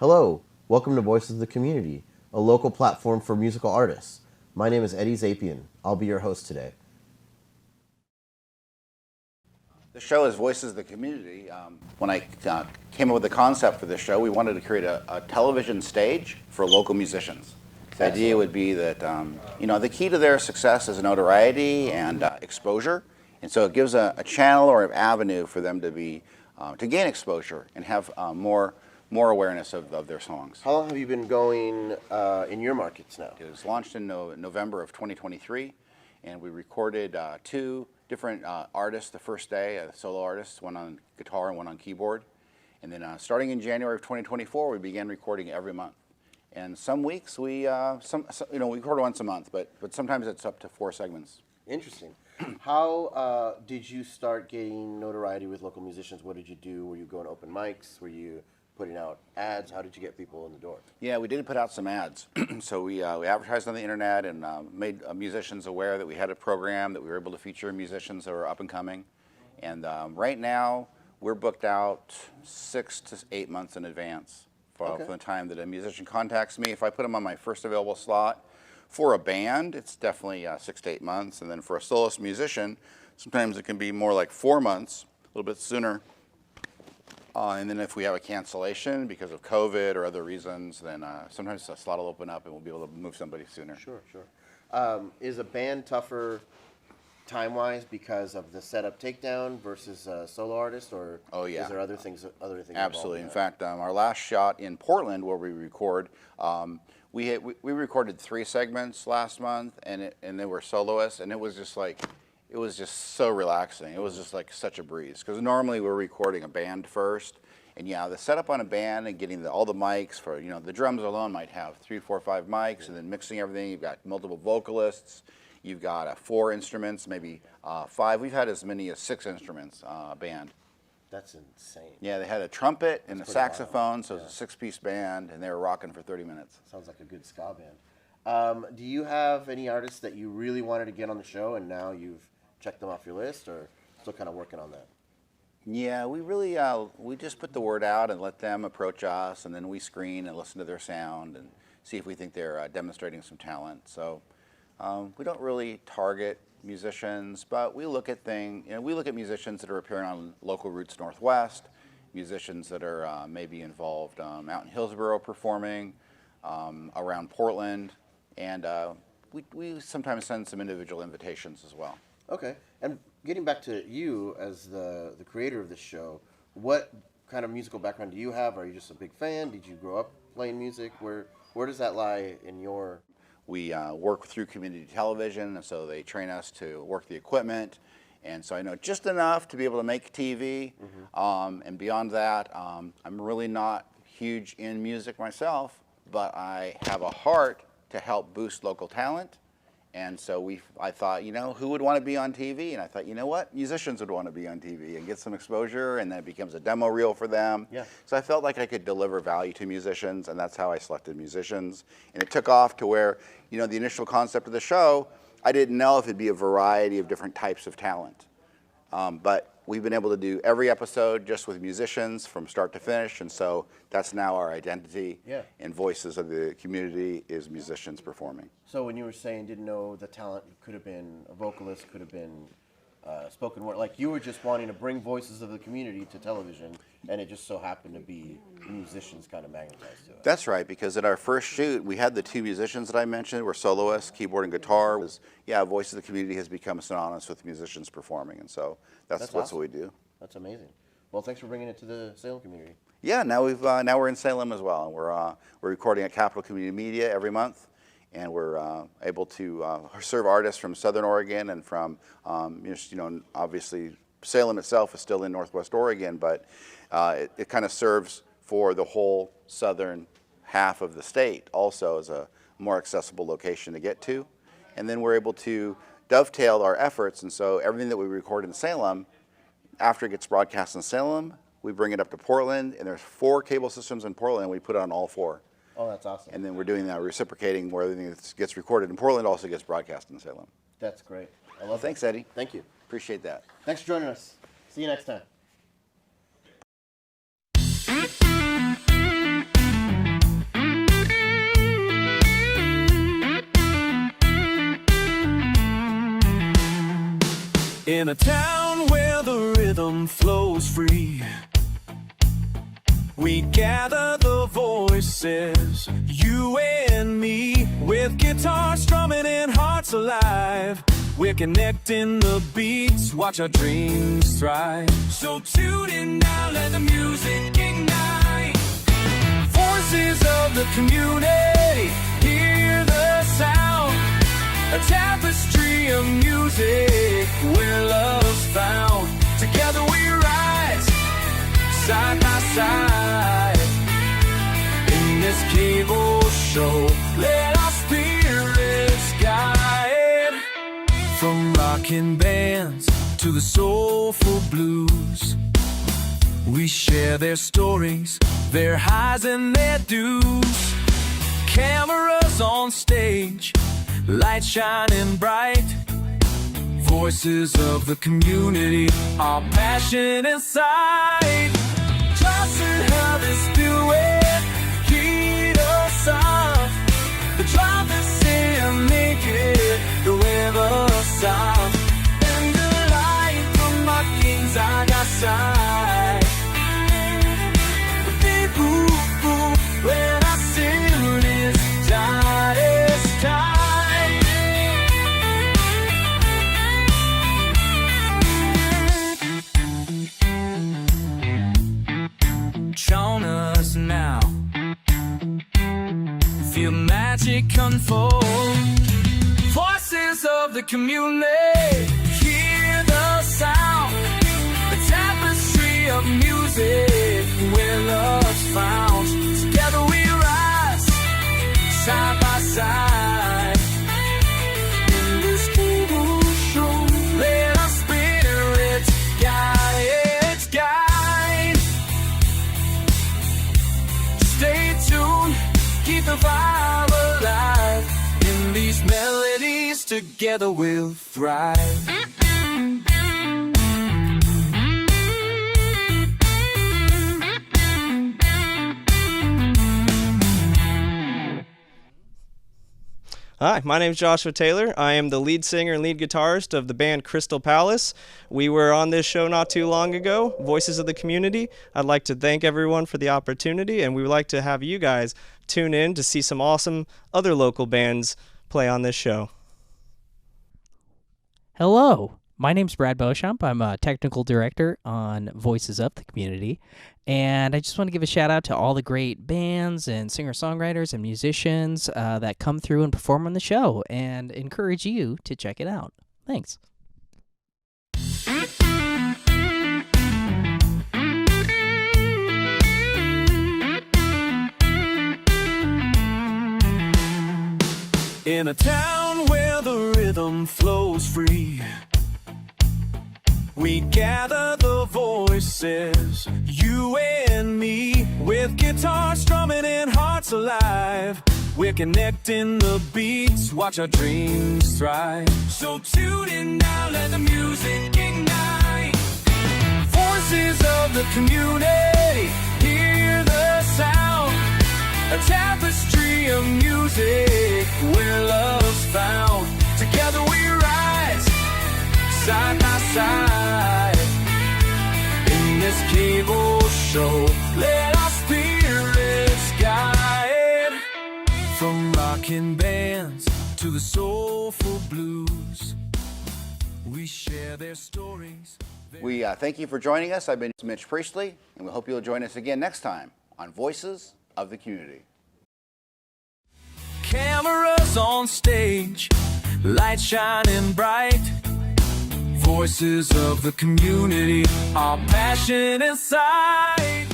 Hello, welcome to Voices of the Community, a local platform for musical artists. My name is Eddie Zapien. I'll be your host today. The show is Voices of the Community. When I came up with the concept for this show, we wanted to create a television stage for local musicians. The idea would be that, the key to their success is notoriety and exposure. And so it gives a channel or an avenue for them to gain exposure and have more awareness of their songs. How long have you been going in your markets now? It was launched in November of 2023, and we recorded two different artists the first day, solo artists, one on guitar and one on keyboard. And then starting in January of 2024, we began recording every month. And some weeks we record once a month, but sometimes it's up to 4 segments. Interesting. How did you start getting notoriety with local musicians? What did you do? Were you going to open mics? Were you putting out ads? How did you get people in the door? Yeah, we did put out some ads. So we advertised on the internet and made musicians aware that we had a program, that we were able to feature musicians that were up and coming. And right now, we're booked out 6 to 8 months in advance from the time that a musician contacts me. If I put them on my first available slot, for a band, it's definitely 6 to 8 months. And then for a soloist musician, sometimes it can be more like 4 months, a little bit sooner. And then if we have a cancellation because of COVID or other reasons, then sometimes a slot will open up and we'll be able to move somebody sooner. Sure. Is a band tougher time-wise because of the setup takedown versus a solo artist, or is there other things Absolutely. In in fact, our last shot in Portland where we record, we recorded 3 segments last month, and they were soloists, and it was just so relaxing. It was just like such a breeze, because normally we're recording a band first, and the setup on a band and getting all the mics for, the drums alone might have 3, 4, 5 mics, and then mixing everything. You've got multiple vocalists. You've got 4 instruments, maybe 5. We've had as many as 6 instruments band. That's insane. Yeah, they had a trumpet and a saxophone, so it was a 6-piece band, and they were rocking for 30 minutes. Sounds like a good ska band. Do you have any artists that you really wanted to get on the show and now you've checked them off your list, or still kind of working on that? Yeah, we really, we just put the word out and let them approach us, and then we screen and listen to their sound and see if we think they're demonstrating some talent. So we don't really target musicians, but we look at musicians that are appearing on Local Roots Northwest, musicians that are maybe involved out in Hillsborough performing, around Portland, and we sometimes send some individual invitations as well. Okay, and getting back to you as the creator of this show, what kind of musical background do you have? Are you just a big fan? Did you grow up playing music? Where does that lie in your... We work through community television, and so they train us to work the equipment. And so I know just enough to be able to make TV. And beyond that, I'm really not huge in music myself, but I have a heart to help boost local talent. And so I thought, who would want to be on TV? And I thought, what? Musicians would want to be on TV and get some exposure, and then it becomes a demo reel for them. Yeah. So I felt like I could deliver value to musicians, and that's how I selected musicians. And it took off to where, the initial concept of the show, I didn't know if it'd be a variety of different types of talent. But we've been able to do every episode just with musicians from start to finish, and so that's now our identity. Yeah. And Voices of the Community is musicians performing. So when you were saying didn't know the talent, could have been a vocalist, could have been spoken word, like you were just wanting to bring Voices of the Community to television, and it just so happened to be musicians kind of magnetized to it. That's right, because at our first shoot, we had the 2 musicians that I mentioned were soloists, keyboard and guitar. Voices of the Community has become synonymous with musicians performing, and so that's awesome. What we do. That's amazing. Well, thanks for bringing it to the Salem community. Yeah, now we're in Salem as well, and we're recording at Capital Community Media every month, and we're able to serve artists from Southern Oregon and from obviously Salem itself is still in Northwest Oregon, but it kind of serves for the whole southern half of the state also as a more accessible location to get to. And then we're able to dovetail our efforts, and so everything that we record in Salem, after it gets broadcast in Salem, we bring it up to Portland, and there's 4 cable systems in Portland, and we put it on all 4. Oh, that's awesome. And then we're doing that, reciprocating where everything that gets recorded in Portland also gets broadcast in Salem. That's great. I love it. Thanks, Eddie. Thank you. Appreciate that. Thanks for joining us. See you next time. In a town where the rhythm flows free, we gather the voices, you and me, with guitars strumming and hearts alive. We're connecting the beats, watch our dreams thrive. So tune in now, let the music ignite. Voices of the community, hear the sound. A tapestry of music where love's found. Together we rise, side by side. In this cable show, let our spirits guide. From rocking bands to the soulful blues, we share their stories, their highs and their do's. Cameras on stage, lights shining bright. Voices of the community, our passion inside. Just how this duet, heat us up. The trumpets say make it the weather sound. And the light from my king's eye got side. Beep boop boop, when I sing this time, it's time. Join us now, feel magic unfold. Voices of the community, hear the sound. The tapestry of music where love's found. Together we rise, side by side. In this cable show, let our spirits guide. Stay tuned, keep the vibe alive. In these melodies, together we'll thrive. Hi, my name is Joshua Taylor. I am the lead singer and lead guitarist of the band Crystal Palace. We were on this show not too long ago, Voices of the Community. I'd like to thank everyone for the opportunity, and we would like to have you guys tune in to see some awesome other local bands play on this show. Hello, my name's Brad Beauchamp. I'm a technical director on Voices of the Community, and I just want to give a shout out to all the great bands and singer-songwriters and musicians that come through and perform on the show, and encourage you to check it out. Thanks. In a town where the rhythm flows free, we gather the voices, you and me, with guitars strumming and hearts alive. We're connecting the beats, watch our dreams thrive. So tune in now, let the music ignite. Voices of the community, hear the sound. A tapestry of music where love's found. Together we rise, side by side. In this cable show, let our spirits guide. From rocking bands to the soulful blues, we share their stories. We thank you for joining us. I've been Mitch Priestley, and we hope you'll join us again next time on Voices of the Community. Cameras on stage, lights shining bright. Voices of the community, our passion inside.